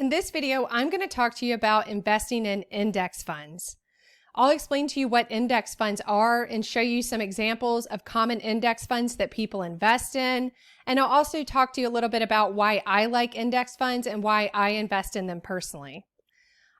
In this video, I'm going to talk to you about investing in index funds. I'll explain to you what index funds are and show you some examples of common index funds that people invest in. And I'll also talk to you a little bit about why I like index funds and why I invest in them personally.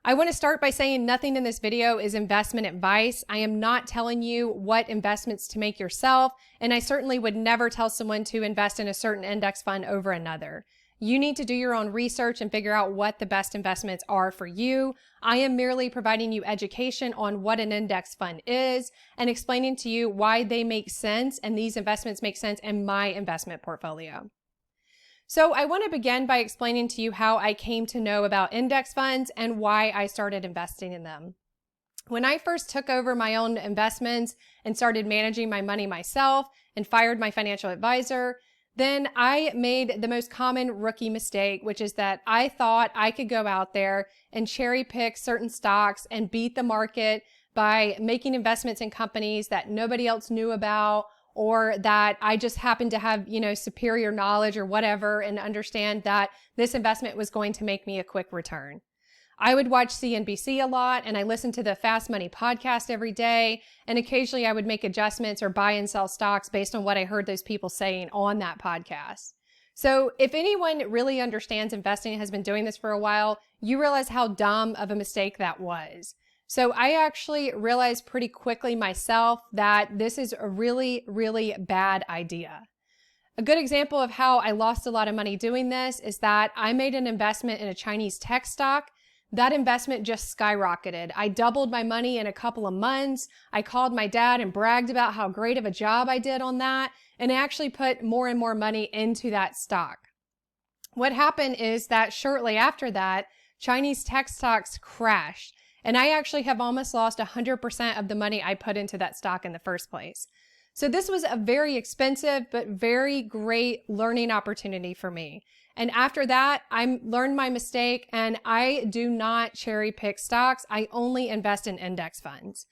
I want to start by saying nothing in this video is investment advice. I am not telling you what investments to make yourself, and I certainly would never tell someone to invest in a certain index fund over another. You need to do your own research and figure out what the best investments are for you. I am merely providing you education on what an index fund is and explaining to you why they make sense and these investments make sense in my investment portfolio. So I want to begin by explaining to you how I came to know about index funds and why I started investing in them. When I first took over my own investments and started managing my money myself and fired my financial advisor, then I made the most common rookie mistake, which is that I thought I could go out there and cherry pick certain stocks and beat the market by making investments in companies that nobody else knew about, or that I just happened to have, superior knowledge or whatever, and understand that this investment was going to make me a quick return. I would watch CNBC a lot, and I listened to the Fast Money podcast every day, and occasionally I would make adjustments or buy and sell stocks based on what I heard those people saying on that podcast. So if anyone really understands investing and has been doing this for a while, you realize how dumb of a mistake that was. So I actually realized pretty quickly myself that this is a really, really bad idea. A good example of how I lost a lot of money doing this is that I made an investment in a Chinese tech stock. That investment just skyrocketed. I doubled my money in a couple of months. I called my dad and bragged about how great of a job I did on that, and I actually put more and more money into that stock. What happened is that shortly after that, Chinese tech stocks crashed, and I actually have almost lost 100% of the money I put into that stock in the first place. So this was a very expensive but very great learning opportunity for me. And after that, I learned my mistake, and I do not cherry pick stocks. I only invest in index funds.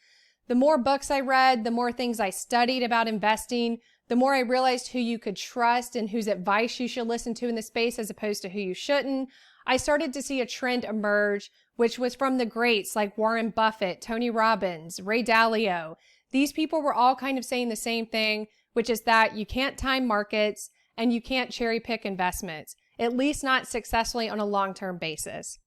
The more books I read, the more things I studied about investing, the more I realized who you could trust and whose advice you should listen to in the space as opposed to who you shouldn't. I started to see a trend emerge, which was from the greats like Warren Buffett, Tony Robbins, Ray Dalio. These people were all kind of saying the same thing, which is that you can't time markets and you can't cherry pick investments, at least not successfully on a long-term basis.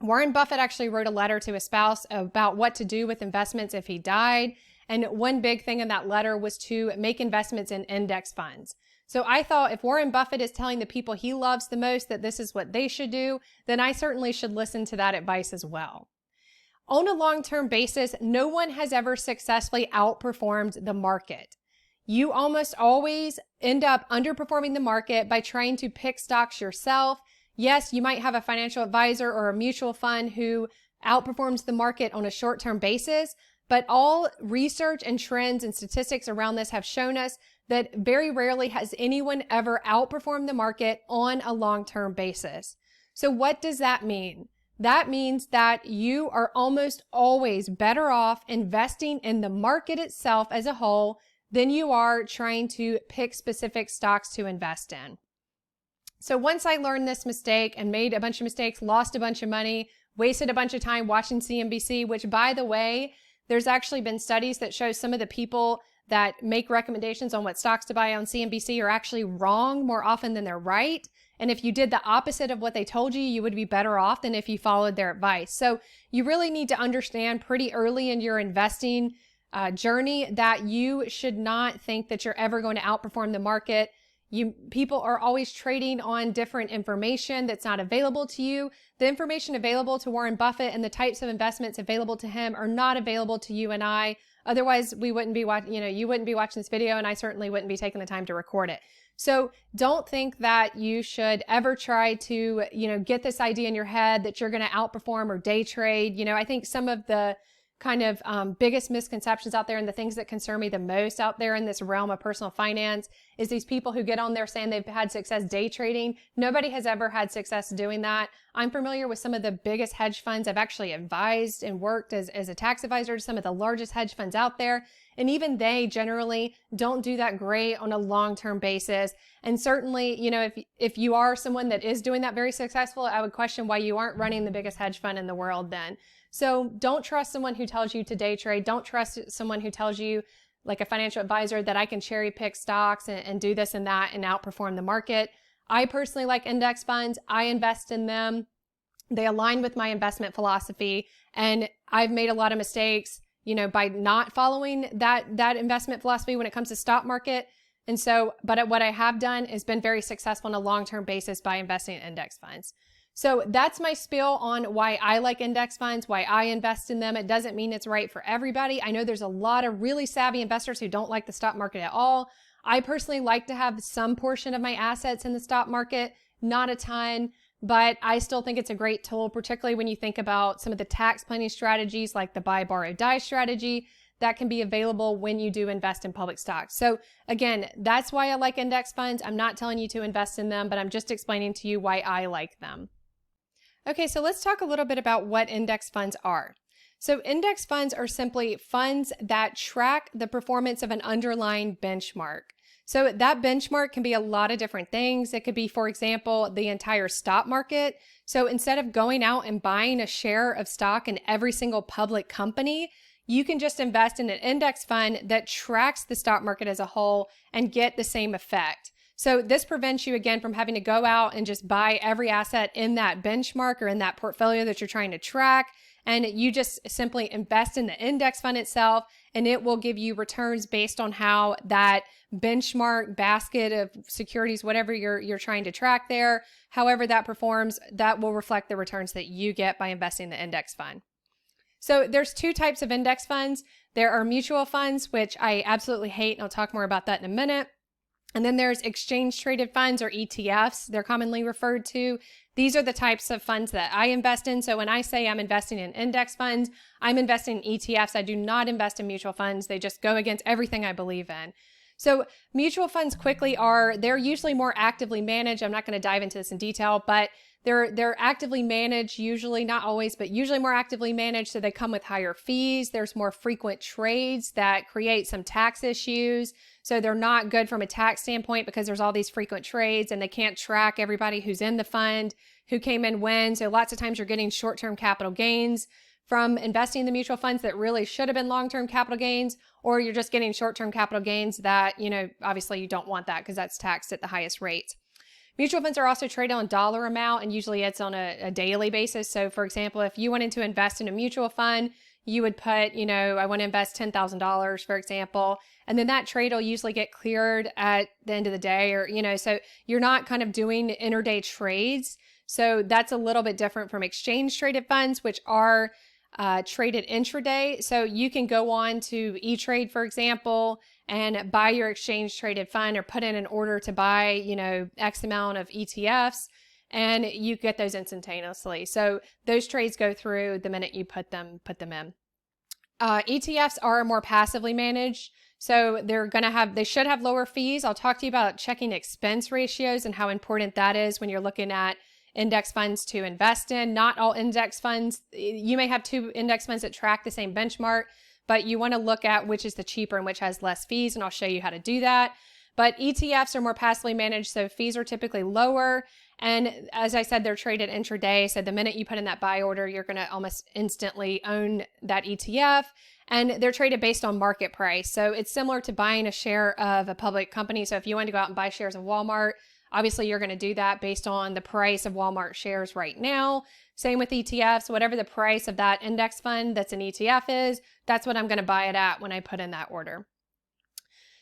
Warren Buffett actually wrote a letter to his spouse about what to do with investments if he died. And one big thing in that letter was to make investments in index funds. So I thought if Warren Buffett is telling the people he loves the most that this is what they should do, then I certainly should listen to that advice as well. On a long-term basis, no one has ever successfully outperformed the market. You almost always end up underperforming the market by trying to pick stocks yourself. Yes, you might have a financial advisor or a mutual fund who outperforms the market on a short-term basis, but all research and trends and statistics around this have shown us that very rarely has anyone ever outperformed the market on a long-term basis. So what does that mean? That means that you are almost always better off investing in the market itself as a whole than you are trying to pick specific stocks to invest in. So once I learned this mistake and made a bunch of mistakes, lost a bunch of money, wasted a bunch of time watching CNBC, which by the way, there's actually been studies that show some of the people that make recommendations on what stocks to buy on CNBC are actually wrong more often than they're right. And if you did the opposite of what they told you, you would be better off than if you followed their advice. So you really need to understand pretty early in your investing journey that you should not think that you're ever going to outperform the market. People are always trading on different information that's not available to you. The information available to Warren Buffett and the types of investments available to him are not available to you and I. Otherwise, we wouldn't be watching, you wouldn't be watching this video, and I certainly wouldn't be taking the time to record it. So don't think that you should ever try to, get this idea in your head that you're going to outperform or day trade. I think some of the kind of biggest misconceptions out there and the things that concern me the most out there in this realm of personal finance is these people who get on there saying they've had success day trading. Nobody has ever had success doing that. I'm familiar with some of the biggest hedge funds. I've actually advised and worked as a tax advisor to some of the largest hedge funds out there. And even they generally don't do that great on a long-term basis. And certainly, if you are someone that is doing that very successful, I would question why you aren't running the biggest hedge fund in the world then. So don't trust someone who tells you to day trade. Don't trust someone who tells you, like a financial advisor, that I can cherry pick stocks and do this and that and outperform the market. I personally like index funds. I invest in them. They align with my investment philosophy. And I've made a lot of mistakes, by not following that investment philosophy when it comes to stock market. And so, but what I have done is been very successful on a long-term basis by investing in index funds. So that's my spiel on why I like index funds, why I invest in them. It doesn't mean it's right for everybody. I know there's a lot of really savvy investors who don't like the stock market at all. I personally like to have some portion of my assets in the stock market, not a ton, but I still think it's a great tool, particularly when you think about some of the tax planning strategies like the buy, borrow, die strategy that can be available when you do invest in public stocks. So again, that's why I like index funds. I'm not telling you to invest in them, but I'm just explaining to you why I like them. Okay, so let's talk a little bit about what index funds are. So index funds are simply funds that track the performance of an underlying benchmark. So that benchmark can be a lot of different things. It could be, for example, the entire stock market. So instead of going out and buying a share of stock in every single public company, you can just invest in an index fund that tracks the stock market as a whole and get the same effect. So this prevents you, again, from having to go out and just buy every asset in that benchmark or in that portfolio that you're trying to track. And you just simply invest in the index fund itself, and it will give you returns based on how that benchmark basket of securities, whatever you're trying to track there, however that performs, that will reflect the returns that you get by investing in the index fund. So there's two types of index funds. There are mutual funds, which I absolutely hate, and I'll talk more about that in a minute. And then there's exchange traded funds, or ETFs, they're commonly referred to. These are the types of funds that I invest in. So when I say I'm investing in index funds, I'm investing in ETFs. I do not invest in mutual funds. They just go against everything I believe in. So mutual funds they're usually more actively managed. I'm not going to dive into this in detail, but they're actively managed, usually, not always, but usually more actively managed. So they come with higher fees. There's more frequent trades that create some tax issues. So they're not good from a tax standpoint because there's all these frequent trades and they can't track everybody who's in the fund, who came in when. So lots of times you're getting short-term capital gains from investing in the mutual funds that really should have been long-term capital gains, or you're just getting short-term capital gains that, obviously you don't want that because that's taxed at the highest rates. Mutual funds are also traded on dollar amount, and usually it's on a daily basis. So for example, if you wanted to invest in a mutual fund, you would put, I want to invest $10,000, for example, and then that trade will usually get cleared at the end of the day, or, so you're not kind of doing intraday trades. So that's a little bit different from exchange traded funds, which are traded intraday. So you can go on to E-Trade, for example, and buy your exchange traded fund, or put in an order to buy, X amount of ETFs, and you get those instantaneously. So those trades go through the minute you put them in. ETFs are more passively managed. So they should have lower fees. I'll talk to you about checking expense ratios and how important that is when you're looking at index funds to invest in. Not all index funds, you may have two index funds that track the same benchmark, but you want to look at which is the cheaper and which has less fees, and I'll show you how to do that. But ETFs are more passively managed, so fees are typically lower. And as I said, they're traded intraday. So the minute you put in that buy order, you're going to almost instantly own that ETF. And they're traded based on market price. So it's similar to buying a share of a public company. So if you want to go out and buy shares of Walmart, obviously you're going to do that based on the price of Walmart shares right now. Same with ETFs, whatever the price of that index fund that's an ETF is, that's what I'm going to buy it at when I put in that order.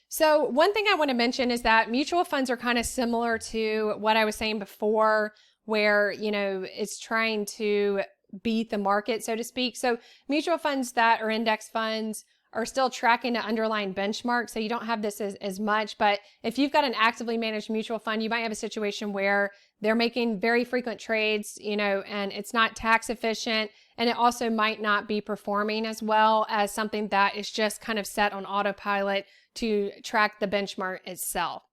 So one thing I want to mention is that mutual funds are kind of similar to what I was saying before, where, it's trying to beat the market, so to speak. So mutual funds that are index funds are still tracking an underlying benchmark. So you don't have this as much, but if you've got an actively managed mutual fund, you might have a situation where they're making very frequent trades, and it's not tax efficient. And it also might not be performing as well as something that is just kind of set on autopilot to track the benchmark itself.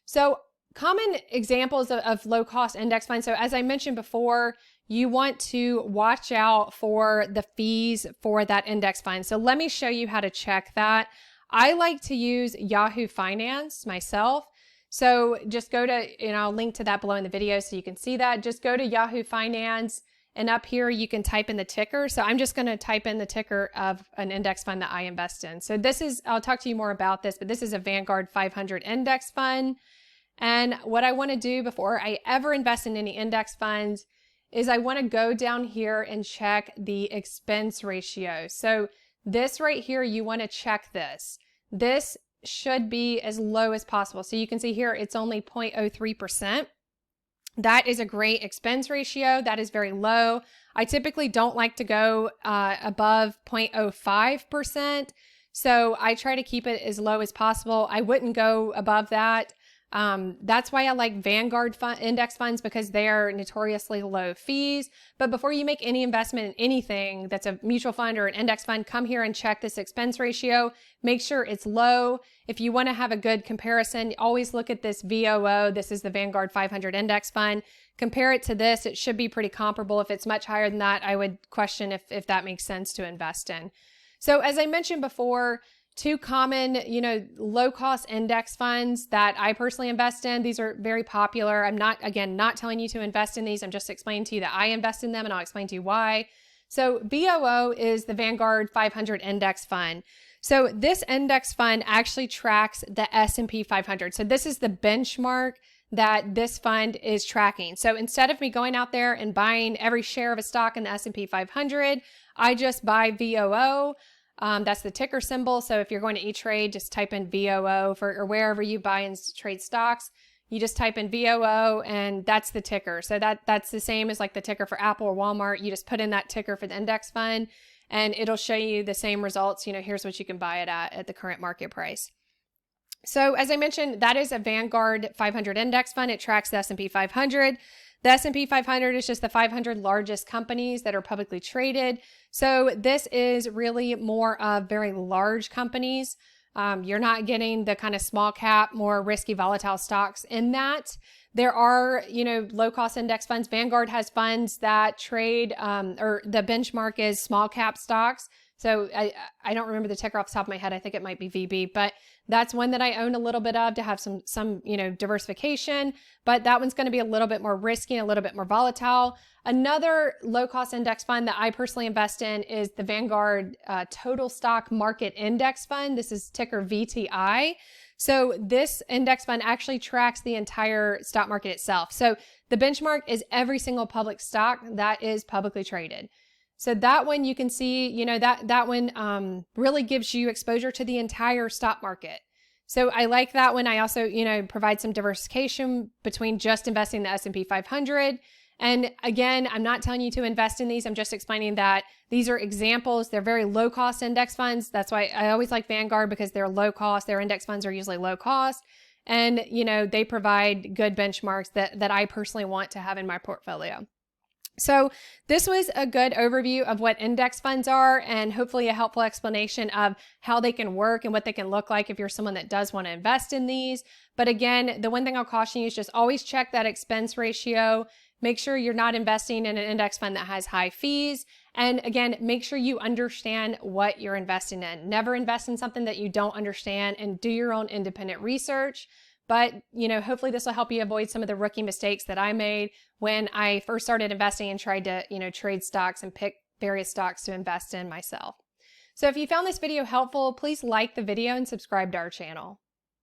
So common examples of low cost index funds. So as I mentioned before, you want to watch out for the fees for that index fund. So let me show you how to check that. I like to use Yahoo Finance myself. So just go to, I'll link to that below in the video so you can see that. Just go to Yahoo Finance, and up here you can type in the ticker. So I'm just going to type in the ticker of an index fund that I invest in. So this is, I'll talk to you more about this, but this is a Vanguard 500 index fund. And what I want to do before I ever invest in any index funds is I want to go down here and check the expense ratio. So this right here, you want to check this. This should be as low as possible. So you can see here, it's only 0.03%. That is a great expense ratio. That is very low. I typically don't like to go above 0.05%. So I try to keep it as low as possible. I wouldn't go above that. That's why I like Vanguard index funds, because they are notoriously low fees. But before you make any investment in anything that's a mutual fund or an index fund, come here and check this expense ratio. Make sure it's low. If you want to have a good comparison, always look at this VOO. This is the Vanguard 500 index fund. Compare it to this. It should be pretty comparable. If it's much higher than that, I would question if that makes sense to invest in. So as I mentioned before, two common, low cost index funds that I personally invest in. These are very popular. I'm not telling you to invest in these. I'm just explaining to you that I invest in them, and I'll explain to you why. So VOO is the Vanguard 500 index fund. So this index fund actually tracks the S&P 500. So this is the benchmark that this fund is tracking. So instead of me going out there and buying every share of a stock in the S&P 500, I just buy VOO. That's the ticker symbol. So if you're going to E-Trade, just type in VOO or wherever you buy and trade stocks. You just type in VOO, and that's the ticker. So that's the same as like the ticker for Apple or Walmart. You just put in that ticker for the index fund, and it'll show you the same results. Here's what you can buy it at the current market price. So as I mentioned, that is a Vanguard 500 index fund. It tracks the S&P 500. The S&P 500 is just the 500 largest companies that are publicly traded. So this is really more of very large companies. You're not getting the kind of small cap, more risky, volatile stocks in that. There are, low cost index funds. Vanguard has funds that trade, or the benchmark is small cap stocks. So I don't remember the ticker off the top of my head. I think it might be VB, but that's one that I own a little bit of to have some diversification, but that one's going to be a little bit more risky and a little bit more volatile. Another low cost index fund that I personally invest in is the Vanguard Total Stock Market Index Fund. This is ticker VTI. So this index fund actually tracks the entire stock market itself. So the benchmark is every single public stock that is publicly traded. So that one you can see, that one really gives you exposure to the entire stock market. So I like that one. I also, provide some diversification between just investing in the S&P 500. And again, I'm not telling you to invest in these. I'm just explaining that these are examples. They're very low cost index funds. That's why I always like Vanguard, because they're low cost. Their index funds are usually low cost. And, they provide good benchmarks that I personally want to have in my portfolio. So this was a good overview of what index funds are, and hopefully a helpful explanation of how they can work and what they can look like if you're someone that does want to invest in these. But again, the one thing I'll caution you is just always check that expense ratio. Make sure you're not investing in an index fund that has high fees. And again, make sure you understand what you're investing in. Never invest in something that you don't understand, and do your own independent research. But, hopefully this will help you avoid some of the rookie mistakes that I made when I first started investing and tried to, trade stocks and pick various stocks to invest in myself. So if you found this video helpful, please like the video and subscribe to our channel.